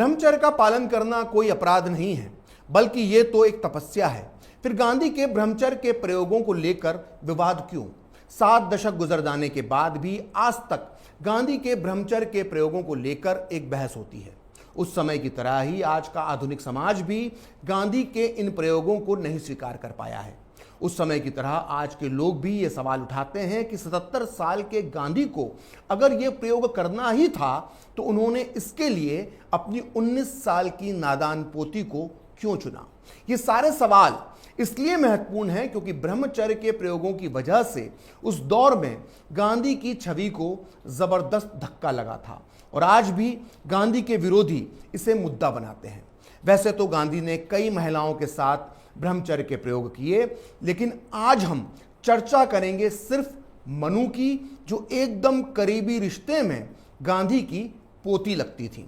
ब्रह्मचर्य का पालन करना कोई अपराध नहीं है, बल्कि ये तो एक तपस्या है। फिर गांधी के ब्रह्मचर्य के प्रयोगों को लेकर विवाद क्यों? 7 दशक गुजर जाने के बाद भी आज तक गांधी के ब्रह्मचर्य के प्रयोगों को लेकर एक बहस होती है। उस समय की तरह ही आज का आधुनिक समाज भी गांधी के इन प्रयोगों को नहीं स्वीकार कर पाया है। उस समय की तरह आज के लोग भी ये सवाल उठाते हैं कि 77 साल के गांधी को अगर ये प्रयोग करना ही था तो उन्होंने इसके लिए अपनी 19 साल की नादान पोती को क्यों चुना। ये सारे सवाल इसलिए महत्वपूर्ण हैं क्योंकि ब्रह्मचर्य के प्रयोगों की वजह से उस दौर में गांधी की छवि को जबरदस्त धक्का लगा था और आज भी गांधी के विरोधी इसे मुद्दा बनाते हैं। वैसे तो गांधी ने कई महिलाओं के साथ ब्रह्मचर्य के प्रयोग किए, लेकिन आज हम चर्चा करेंगे सिर्फ मनु की, जो एकदम करीबी रिश्ते में गांधी की पोती लगती थी।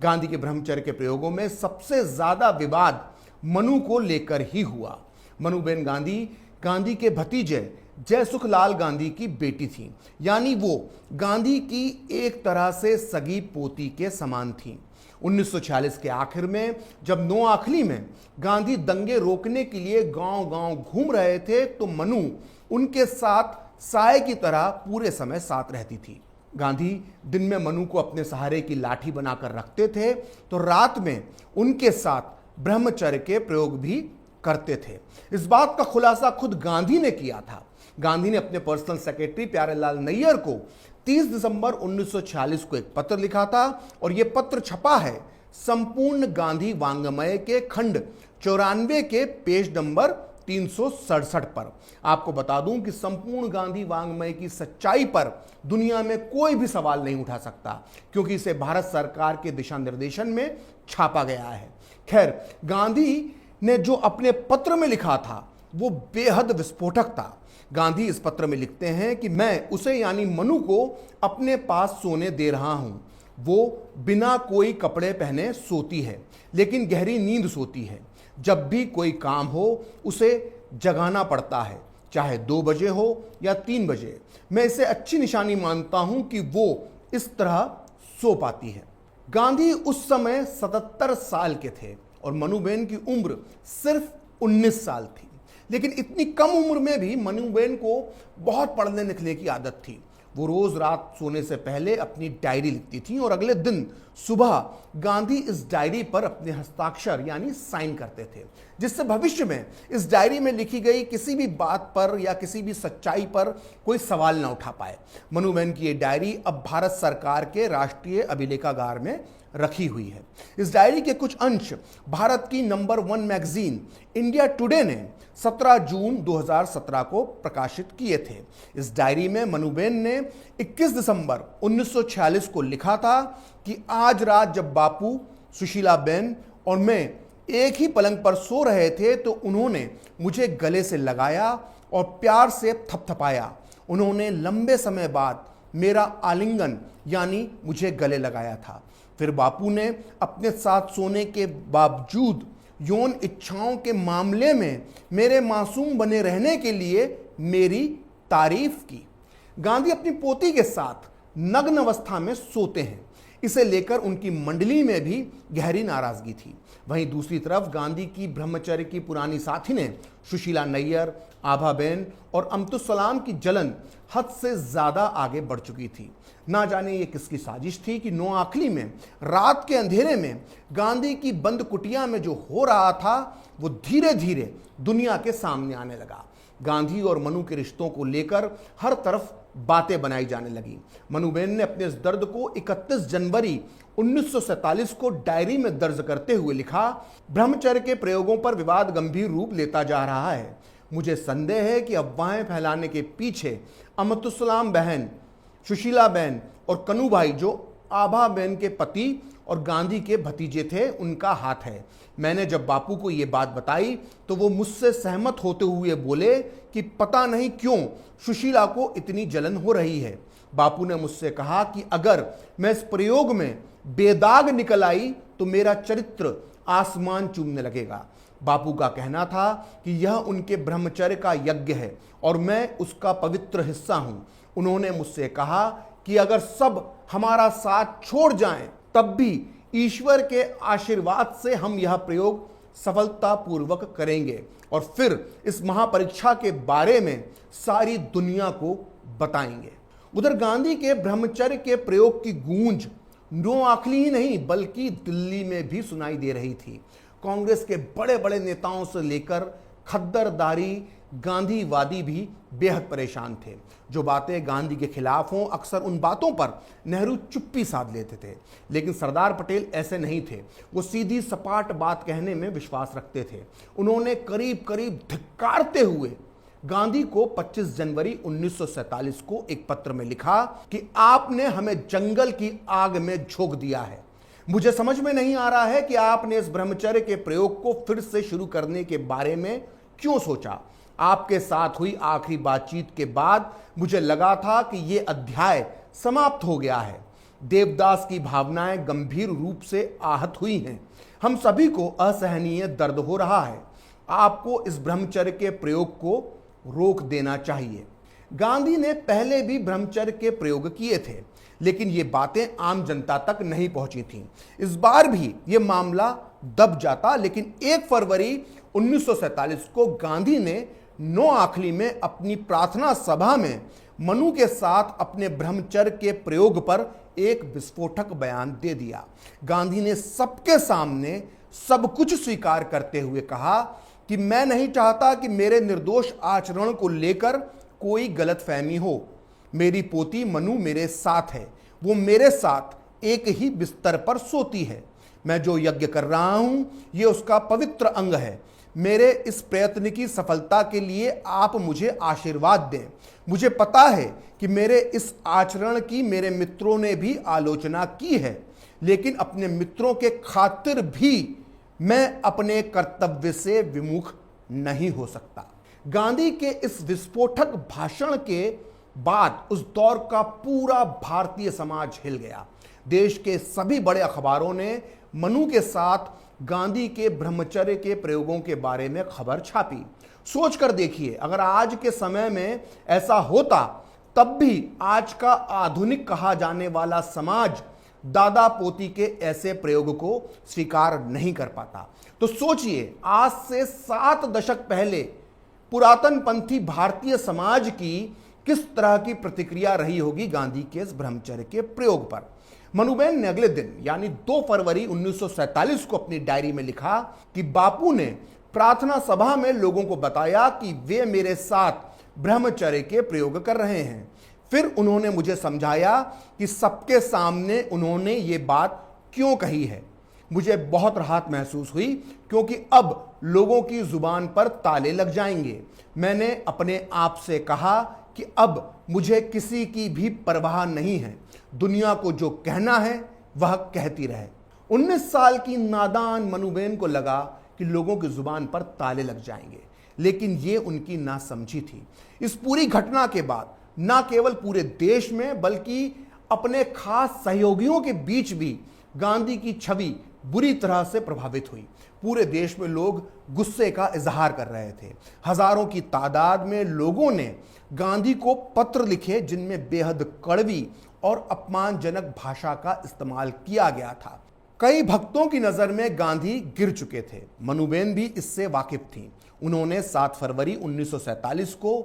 गांधी के ब्रह्मचर्य के प्रयोगों में सबसे ज्यादा विवाद मनु को लेकर ही हुआ। मनुबेन गांधी गांधी के भतीजे जयसुखलाल गांधी की बेटी थी, यानी वो गांधी की एक तरह से सगी पोती के समान थी। 1946 के आखिर में जब नोआखली में गांधी दंगे रोकने के लिए गांव-गांव घूम रहे थे तो मनु उनके साथ साय की तरह पूरे समय साथ रहती थी। गांधी दिन में मनु को अपने सहारे की लाठी बनाकर रखते थे तो रात में उनके साथ ब्रह्मचर्य के प्रयोग भी करते थे। इस बात का खुलासा खुद गांधी ने किया था। गांधी ने अपने पर्सनल सेक्रेटरी प्यारेलाल नैयर को 30 दिसंबर 1946 को एक पत्र लिखा था और यह पत्र छपा है संपूर्ण गांधी वांग्मय के खंड 94 के पेज नंबर 367 पर। आपको बता दूं कि संपूर्ण गांधी वांग्मय की सच्चाई पर दुनिया में कोई भी सवाल नहीं उठा सकता, क्योंकि इसे भारत सरकार के दिशा निर्देशन में छापा गया है। खैर, गांधी ने जो अपने पत्र में लिखा था वो बेहद विस्फोटक था। गांधी इस पत्र में लिखते हैं कि मैं उसे यानी मनु को अपने पास सोने दे रहा हूं। वो बिना कोई कपड़े पहने सोती है, लेकिन गहरी नींद सोती है। जब भी कोई काम हो उसे जगाना पड़ता है, चाहे 2 बजे हो या 3 बजे। मैं इसे अच्छी निशानी मानता हूं कि वो इस तरह सो पाती है। गांधी उस समय 77 साल के थे और मनुबेन की उम्र सिर्फ 19 साल थी, लेकिन इतनी कम उम्र में भी मनुबेन को बहुत पढ़ने लिखने की आदत थी। वो रोज रात सोने से पहले अपनी डायरी लिखती थी और अगले दिन सुबह गांधी इस डायरी पर अपने हस्ताक्षर यानी साइन करते थे, जिससे भविष्य में इस डायरी में लिखी गई किसी भी बात पर या किसी भी सच्चाई पर कोई सवाल न उठा पाए। मनुबेन की ये डायरी अब भारत सरकार के राष्ट्रीय अभिलेखागार में रखी हुई है। इस डायरी के कुछ अंश भारत की नंबर 1 मैगजीन इंडिया टुडे ने 17 जून 2017 को प्रकाशित किए थे। इस डायरी में मनुबेन ने 21 दिसंबर 1946 को लिखा था कि आज रात जब बापू, सुशीलाबेन और मैं एक ही पलंग पर सो रहे थे तो उन्होंने मुझे गले से लगाया और प्यार से थपथपाया। उन्होंने लंबे समय बाद मेरा आलिंगन यानी मुझे गले लगाया था। फिर बापू ने अपने साथ सोने के बावजूद यौन इच्छाओं के मामले में मेरे मासूम बने रहने के लिए मेरी तारीफ की। गांधी अपनी पोती के साथ नग्न अवस्था में सोते हैं, इसे लेकर उनकी मंडली में भी गहरी नाराजगी थी। वहीं दूसरी तरफ गांधी की ब्रह्मचर्य की पुरानी साथी ने सुशीला नैयर, आभाबेन और अमतुसलाम की जलन हद से ज्यादा आगे बढ़ चुकी थी। ना जाने ये किसकी साजिश थी कि नोआखली में रात के अंधेरे में गांधी की बंद कुटिया में जो हो रहा था वो धीरे धीरे दुनिया के सामने आने लगा। गांधी और मनु के रिश्तों को लेकर हर तरफ बातें बनाई जाने लगी। मनुबेन ने अपने इस दर्द को 31 जनवरी 1947 को डायरी में दर्ज करते हुए लिखा, ब्रह्मचर्य के प्रयोगों पर विवाद गंभीर रूप लेता जा रहा है। मुझे संदेह है कि अफवाहें फैलाने के पीछे अमतुसलाम बहन, सुशीला बहन और कनू भाई, जो आभा बहन के पति और गांधी के भतीजे थे, उनका हाथ है। मैंने जब बापू को ये बात बताई तो वो मुझसे सहमत होते हुए बोले कि पता नहीं क्यों सुशीला को इतनी जलन हो रही है। बापू ने मुझसे कहा कि अगर मैं इस प्रयोग में बेदाग निकल आई तो मेरा चरित्र आसमान चूमने लगेगा। बापू का कहना था कि यह उनके ब्रह्मचर्य का यज्ञ है और मैं उसका पवित्र हिस्सा हूं। उन्होंने मुझसे कहा कि अगर सब हमारा साथ छोड़ जाएं तब भी ईश्वर के आशीर्वाद से हम यह प्रयोग सफलतापूर्वक करेंगे और फिर इस महापरीक्षा के बारे में सारी दुनिया को बताएंगे। उधर गांधी के ब्रह्मचर्य के प्रयोग की गूंज नोआखली ही नहीं बल्कि दिल्ली में भी सुनाई दे रही थी। कांग्रेस के बड़े बड़े नेताओं से लेकर खद्दरदारी गांधीवादी भी बेहद परेशान थे। जो बातें गांधी के खिलाफ हों, अक्सर उन बातों पर नेहरू चुप्पी साध लेते थे, लेकिन सरदार पटेल ऐसे नहीं थे। वो सीधी सपाट बात कहने में विश्वास रखते थे। उन्होंने करीब करीब धिक्कारते हुए गांधी को 25 जनवरी 1947 को एक पत्र में लिखा कि आपने हमें जंगल की आग में झोंक दिया है। मुझे समझ में नहीं आ रहा है कि आपने इस ब्रह्मचर्य के प्रयोग को फिर से शुरू करने के बारे में क्यों सोचा। आपके साथ हुई आखिरी बातचीत के बाद मुझे लगा था कि यह अध्याय समाप्त हो गया है। देवदास की भावनाएं गंभीर रूप से आहत हुई हैं। हम सभी को असहनीय दर्द हो रहा है। आपको इस ब्रह्मचर्य के प्रयोग को रोक देना चाहिए। गांधी ने पहले भी ब्रह्मचर्य के प्रयोग किए थे, लेकिन ये बातें आम जनता तक नहीं पहुंची थीं। इस बार भी ये मामला दब जाता, लेकिन 1 फरवरी 1947 को गांधी ने नोआखली में अपनी प्रार्थना सभा में मनु के साथ अपने ब्रह्मचर्य के प्रयोग पर एक विस्फोटक बयान दे दिया। गांधी ने सबके सामने सब कुछ स्वीकार करते हुए कहा कि मैं नहीं चाहता कि मेरे निर्दोष आचरण को लेकर कोई गलतफहमी हो। मेरी पोती मनु मेरे साथ है, वो मेरे साथ एक ही बिस्तर पर सोती है। मैं जो यज्ञ कर रहा हूं ये उसका पवित्र अंग है। मेरे इस प्रयत्न की सफलता के लिए आप मुझे आशीर्वाद दें। मुझे पता है कि मेरे इस आचरण की मेरे मित्रों ने भी आलोचना की है, लेकिन अपने मित्रों के खातिर भी मैं अपने कर्तव्य से विमुख नहीं हो सकता। गांधी के इस विस्फोटक भाषण के बाद उस दौर का पूरा भारतीय समाज हिल गया। देश के सभी बड़े अखबारों ने मनु के साथ गांधी के ब्रह्मचर्य के प्रयोगों के बारे में खबर छापी। सोचकर देखिए, अगर आज के समय में ऐसा होता तब भी आज का आधुनिक कहा जाने वाला समाज दादा पोती के ऐसे प्रयोग को स्वीकार नहीं कर पाता। तो सोचिए, आज से 7 दशक पहले पुरातन पंथी भारतीय समाज की किस तरह की प्रतिक्रिया रही होगी गांधी के इस ब्रह्मचर्य के प्रयोग पर। मनुबेन ने अगले दिन यानी 2 फरवरी 1947 को अपनी डायरी में लिखा कि बापू ने प्रार्थना सभा में लोगों को बताया कि वे मेरे साथ ब्रह्मचर्य के प्रयोग कर रहे हैं। फिर उन्होंने मुझे समझाया कि सबके सामने उन्होंने ये बात क्यों कही है। मुझे बहुत राहत महसूस हुई, क्योंकि अब लोगों की जुबान पर ताले लग जाएंगे। मैंने अपने आप से कहा कि अब मुझे किसी की भी परवाह नहीं है। दुनिया को जो कहना है वह कहती रहे। 19 साल की नादान मनुबेन को लगा कि लोगों की जुबान पर ताले लग जाएंगे, लेकिन ये उनकी नासमझी थी। इस पूरी घटना के बाद न केवल पूरे देश में बल्कि अपने खास सहयोगियों के बीच भी गांधी की छवि बुरी तरह से प्रभावित हुई। पूरे देश में लोग गुस्से का इजहार कर रहे थे। हजारों की तादाद में लोगों ने गांधी को पत्र लिखे, जिनमें बेहद कड़वी और अपमानजनक भाषा का इस्तेमाल किया गया था। कई भक्तों की नजर में गांधी गिर चुके थे। मनुबेन भी इससे वाकिफ थी। उन्होंने 7 फरवरी 1947 को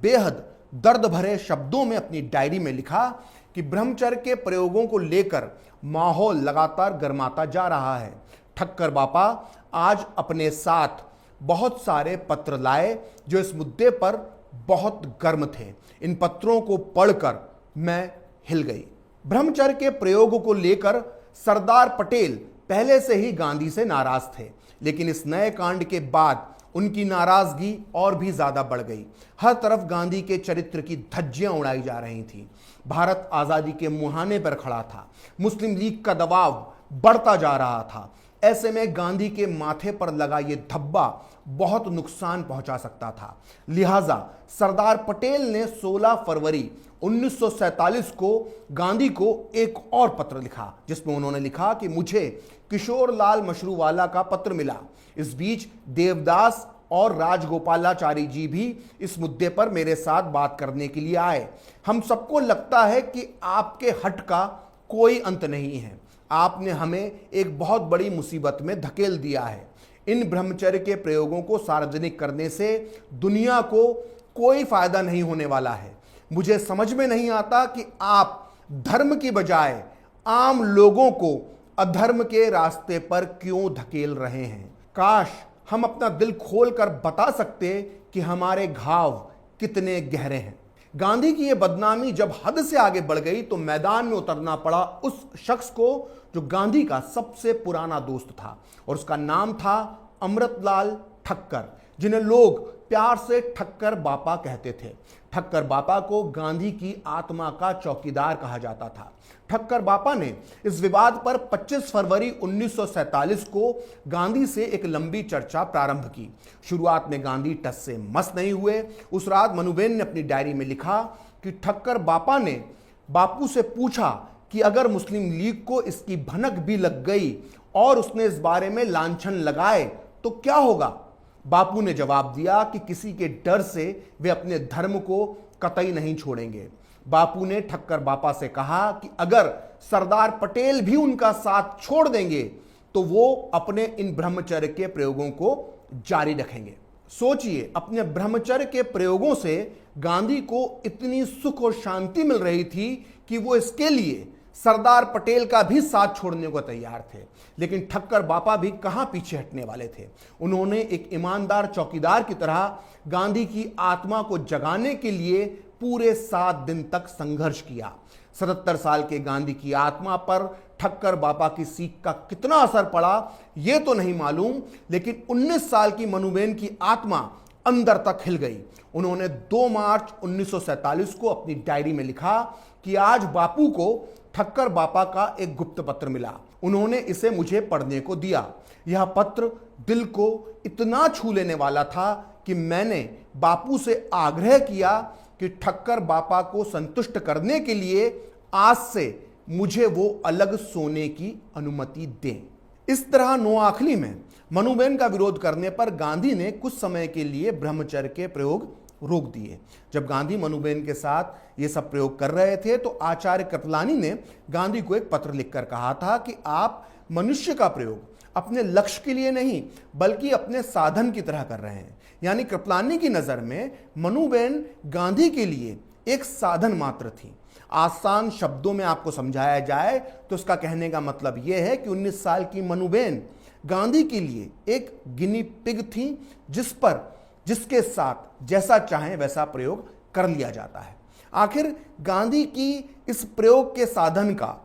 बेहद दर्द भरे शब्दों में अपनी डायरी में लिखा कि ब्रह्मचर्य के प्रयोगों को लेकर माहौल लगातार गर्माता जा रहा है। ठक्कर बापा आज अपने साथ बहुत सारे पत्र लाए जो इस मुद्दे पर बहुत गर्म थे। इन पत्रों को पढ़कर मैं हिल गई। ब्रह्मचर्य के प्रयोग को लेकर सरदार पटेल पहले से ही गांधी से नाराज थे, लेकिन इस नए कांड के बाद उनकी नाराजगी और भी ज्यादा बढ़ गई। हर तरफ गांधी के चरित्र की धज्जियां उड़ाई जा रही थीं। भारत आजादी के मुहाने पर खड़ा था। मुस्लिम लीग का दबाव बढ़ता जा रहा था। ऐसे में गांधी के माथे पर लगा ये धब्बा बहुत नुकसान पहुंचा सकता था। लिहाजा सरदार पटेल ने 16 फरवरी 1947 को गांधी को एक और पत्र लिखा, जिसमें उन्होंने लिखा कि मुझे किशोर लाल मशरूवाला का पत्र मिला। इस बीच देवदास और राजगोपालाचारी जी भी इस मुद्दे पर मेरे साथ बात करने के लिए आए। हम सबको लगता है कि आपके हट का कोई अंत नहीं है। आपने हमें एक बहुत बड़ी मुसीबत में धकेल दिया है। इन ब्रह्मचर्य के प्रयोगों को सार्वजनिक करने से दुनिया को कोई फायदा नहीं होने वाला है। मुझे समझ में नहीं आता कि आप धर्म की बजाय आम लोगों को अधर्म के रास्ते पर क्यों धकेल रहे हैं। काश हम अपना दिल खोलकर बता सकते कि हमारे घाव कितने गहरे हैं। गांधी की यह बदनामी जब हद से आगे बढ़ गई तो मैदान में उतरना पड़ा उस शख्स को जो गांधी का सबसे पुराना दोस्त था, और उसका नाम था अमृतलाल ठक्कर, जिन्हें लोग प्यार से ठक्कर बापा कहते थे। ठक्कर बापा को गांधी की आत्मा का चौकीदार कहा जाता था। ठक्कर बापा ने इस विवाद पर 25 फरवरी 1947 को गांधी से एक लंबी चर्चा प्रारंभ की। शुरुआत में गांधी टस से मस नहीं हुए। उस रात मनुबेन ने अपनी डायरी में लिखा कि ठक्कर बापा ने बापू से पूछा कि अगर मुस्लिम लीग को इसकी भनक भी लग गई और उसने इस बारे में लांछन लगाए तो क्या होगा। बापू ने जवाब दिया कि किसी के डर से वे अपने धर्म को कतई नहीं छोड़ेंगे। बापू ने ठक्कर बापा से कहा कि अगर सरदार पटेल भी उनका साथ छोड़ देंगे तो वो अपने इन ब्रह्मचर्य के प्रयोगों को जारी रखेंगे। सोचिए, अपने ब्रह्मचर्य के प्रयोगों से गांधी को इतनी सुख और शांति मिल रही थी कि वो इसके लिए सरदार पटेल का भी साथ छोड़ने को तैयार थे। लेकिन ठक्कर बापा भी कहां पीछे हटने वाले थे। उन्होंने एक ईमानदार चौकीदार की तरह गांधी की आत्मा को जगाने के लिए पूरे 7 दिन तक संघर्ष किया। 77 साल के गांधी की आत्मा पर ठक्कर बापा की सीख का कितना असर पड़ा यह तो नहीं मालूम, लेकिन 19 साल की मनुबेन की आत्मा अंदर तक हिल गई। उन्होंने 2 मार्च 1947 को अपनी डायरी में लिखा कि आज बापू को ठक्कर बापा का एक गुप्त पत्र मिला। उन्होंने इसे मुझे पढ़ने को दिया। यह पत्र दिल को इतना छू लेने वाला था कि मैंने बापू से आग्रह किया कि ठक्कर बापा को संतुष्ट करने के लिए आज से मुझे वो अलग सोने की अनुमति दें। इस तरह नोआखली में मनुबेन का विरोध करने पर गांधी ने कुछ समय के लिए ब्रह्मचर्य के प्रयोग रोक दिए। जब गांधी मनुबेन के साथ ये सब प्रयोग कर रहे थे तो आचार्य कृपलानी ने गांधी को एक पत्र लिखकर कहा था कि आप मनुष्य का प्रयोग अपने लक्ष्य के लिए नहीं बल्कि अपने साधन की तरह कर रहे हैं। यानी कृपलानी की नजर में मनुबेन गांधी के लिए एक साधन मात्र थी। आसान शब्दों में आपको समझाया जाए तो उसका कहने का मतलब यह है कि 19 साल की मनुबेन गांधी के लिए एक गिनी पिग थी जिसके साथ जैसा चाहे वैसा प्रयोग कर लिया जाता है। आखिर गांधी की इस प्रयोग के साधन का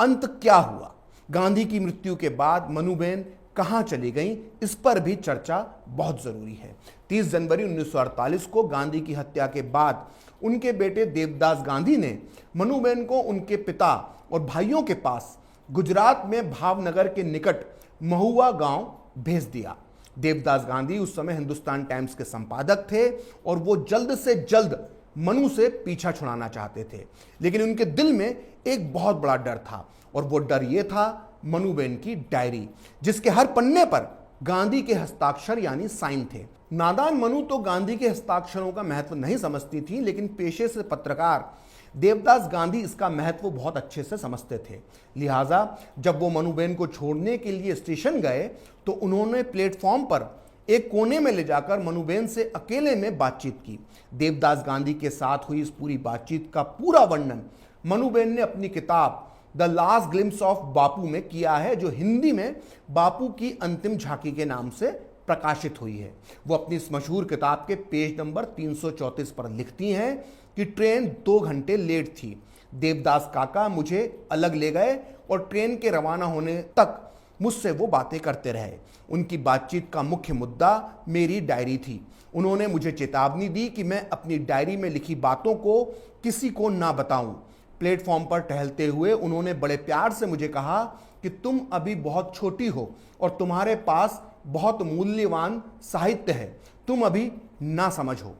अंत क्या हुआ? गांधी की मृत्यु के बाद मनुबेन कहां चली गई, इस पर भी चर्चा बहुत जरूरी है। 30 जनवरी 1948 को गांधी की हत्या के बाद उनके बेटे देवदास गांधी ने मनुबेन को उनके पिता और भाइयों के पास गुजरात में भावनगर के निकट महुआ गांव भेज दिया। देवदास गांधी उस समय हिंदुस्तान टाइम्स के संपादक थे और वो जल्द से जल्द मनु से पीछा छुड़ाना चाहते थे, लेकिन उनके दिल में एक बहुत बड़ा डर था और वो डर ये था मनुबेन की डायरी, जिसके हर पन्ने पर गांधी के हस्ताक्षर यानी साइन थे। नादान मनु तो गांधी के हस्ताक्षरों का महत्व नहीं समझती थी, लेकिन पेशे से पत्रकार देवदास गांधी इसका महत्व बहुत अच्छे से समझते थे। लिहाजा जब वो मनुबेन को छोड़ने के लिए स्टेशन गए तो उन्होंने प्लेटफॉर्म पर एक कोने में ले जाकर मनुबेन से अकेले में बातचीत की। देवदास गांधी के साथ हुई इस पूरी बातचीत का पूरा वर्णन मनुबेन ने अपनी किताब द लास्ट ग्लिम्स ऑफ बापू में किया है, जो हिंदी में बापू की अंतिम झांकी के नाम से प्रकाशित हुई है। वो अपनी इस मशहूर किताब के पेज नंबर 334 पर लिखती हैं कि ट्रेन 2 घंटे लेट थी। देवदास काका मुझे अलग ले गए और ट्रेन के रवाना होने तक मुझसे वो बातें करते रहे। उनकी बातचीत का मुख्य मुद्दा मेरी डायरी थी। उन्होंने मुझे चेतावनी दी कि मैं अपनी डायरी में लिखी बातों को किसी को ना बताऊं। प्लेटफॉर्म पर टहलते हुए उन्होंने बड़े प्यार से मुझे कहा कि तुम अभी बहुत छोटी हो और तुम्हारे पास बहुत मूल्यवान साहित्य है, तुम अभी ना समझ हो।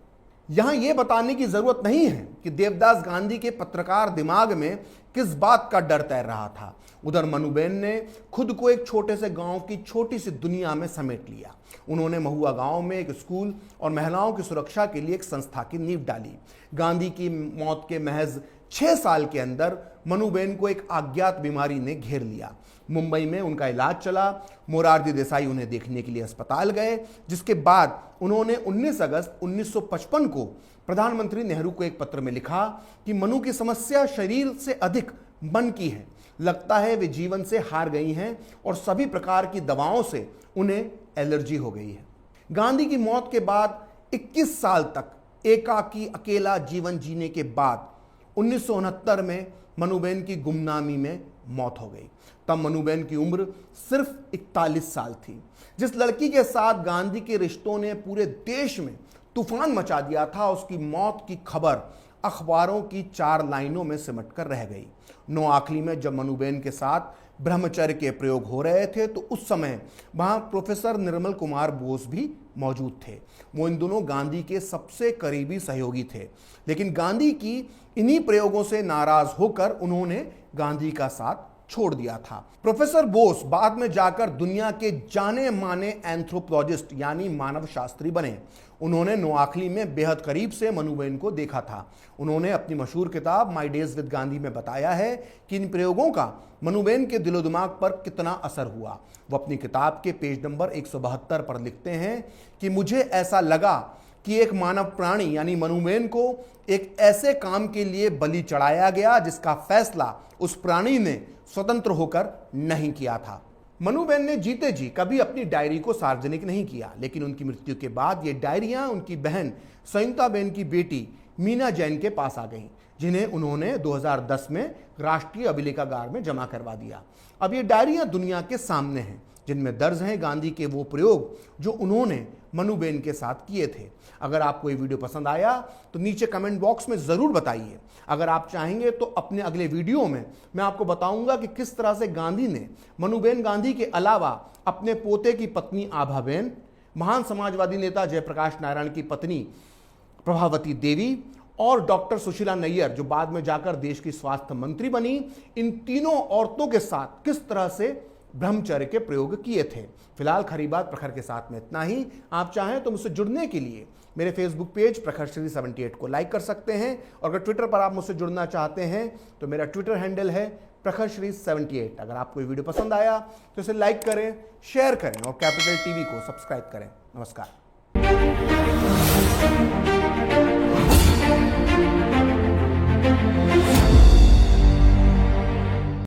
यहां यह बताने की जरूरत नहीं है कि देवदास गांधी के पत्रकार दिमाग में किस बात का डर तैर रहा था। उधर मनुबेन ने खुद को एक छोटे से गांव की छोटी सी दुनिया में समेट लिया। उन्होंने महुआ गांव में एक स्कूल और महिलाओं की सुरक्षा के लिए एक संस्था की नींव डाली। गांधी की मौत के महज 6 साल के अंदर मनुबेन को एक अज्ञात बीमारी ने घेर लिया। मुंबई में उनका इलाज चला। मोरारजी देसाई उन्हें देखने के लिए अस्पताल गए, जिसके बाद उन्होंने 19 अगस्त 1955 को प्रधानमंत्री नेहरू को एक पत्र में लिखा कि मनु की समस्या शरीर से अधिक मन की है। लगता है वे जीवन से हार गई हैं और सभी प्रकार की दवाओं से उन्हें एलर्जी हो गई है। गांधी की मौत के बाद 21 साल तक एकाकी अकेला जीवन जीने के बाद 1969 में मनुबेन की गुमनामी में मौत हो गई। तब मनुबेन की उम्र सिर्फ 41 साल थी। जिस लड़की के साथ गांधी के रिश्तों ने पूरे देश में तूफान मचा दिया था, उसकी मौत की खबर अखबारों की 4 लाइनों में सिमटकर रह गई। नोआखली में जब मनुबेन के साथ ब्रह्मचर्य के प्रयोग हो रहे थे तो उस समय वहां प्रोफेसर निर्मल कुमार बोस भी मौजूद थे। वो इन दोनों गांधी के सबसे करीबी सहयोगी थे, लेकिन गांधी की इन्हीं प्रयोगों से नाराज होकर उन्होंने गांधी का साथ छोड़ दिया था। प्रोफेसर बोस बाद में जाकर दुनिया के जाने माने एंथ्रोपोलॉजिस्ट यानी मानव शास्त्री बने। उन्होंने नोआखली में बेहद करीब से मनुबेन को देखा था। उन्होंने अपनी मशहूर किताब माई डेज विद गांधी में बताया है कि इन प्रयोगों का मनुबेन के दिलो दिमाग पर कितना असर हुआ। वो अपनी किताब के पेज नंबर 172 पर लिखते हैं कि मुझे ऐसा लगा कि एक मानव प्राणी यानी मनुबेन को एक ऐसे काम के लिए बलि चढ़ाया गया जिसका फैसला उस प्राणी ने स्वतंत्र होकर नहीं किया था। मनुबेन ने जीते जी कभी अपनी डायरी को सार्वजनिक नहीं किया, लेकिन उनकी मृत्यु के बाद ये डायरियां उनकी बहन संयुक्ताबेन की बेटी मीना जैन के पास आ गईं, जिन्हें उन्होंने 2010 में राष्ट्रीय अभिलेखागार में जमा करवा दिया। अब ये डायरियां दुनिया के सामने हैं, जिनमें दर्ज हैं गांधी के वो प्रयोग जो उन्होंने मनुबेन के साथ किए थे। अगर आपको ये वीडियो पसंद आया तो नीचे कमेंट बॉक्स में ज़रूर बताइए। अगर आप चाहेंगे तो अपने अगले वीडियो में मैं आपको बताऊंगा कि किस तरह से गांधी ने मनुबेन गांधी के अलावा अपने पोते की पत्नी आभाबेन, महान समाजवादी नेता जयप्रकाश नारायण की पत्नी प्रभावती देवी और डॉक्टर सुशीला नैयर, जो बाद में जाकर देश की स्वास्थ्य मंत्री बनी, इन तीनों औरतों के साथ किस तरह से ब्रह्मचर्य के प्रयोग किए थे। फिलहाल खरी बात प्रखर के साथ में इतना ही। आप चाहें तो मुझसे जुड़ने के लिए मेरे फेसबुक पेज प्रखर श्री 78 को लाइक कर सकते हैं, और अगर ट्विटर पर आप मुझसे जुड़ना चाहते हैं तो मेरा ट्विटर हैंडल है प्रखर श्री 78। अगर आपको ये वीडियो पसंद आया तो इसे लाइक करें, शेयर करें और कैपिटल टीवी को सब्सक्राइब करें। नमस्कार।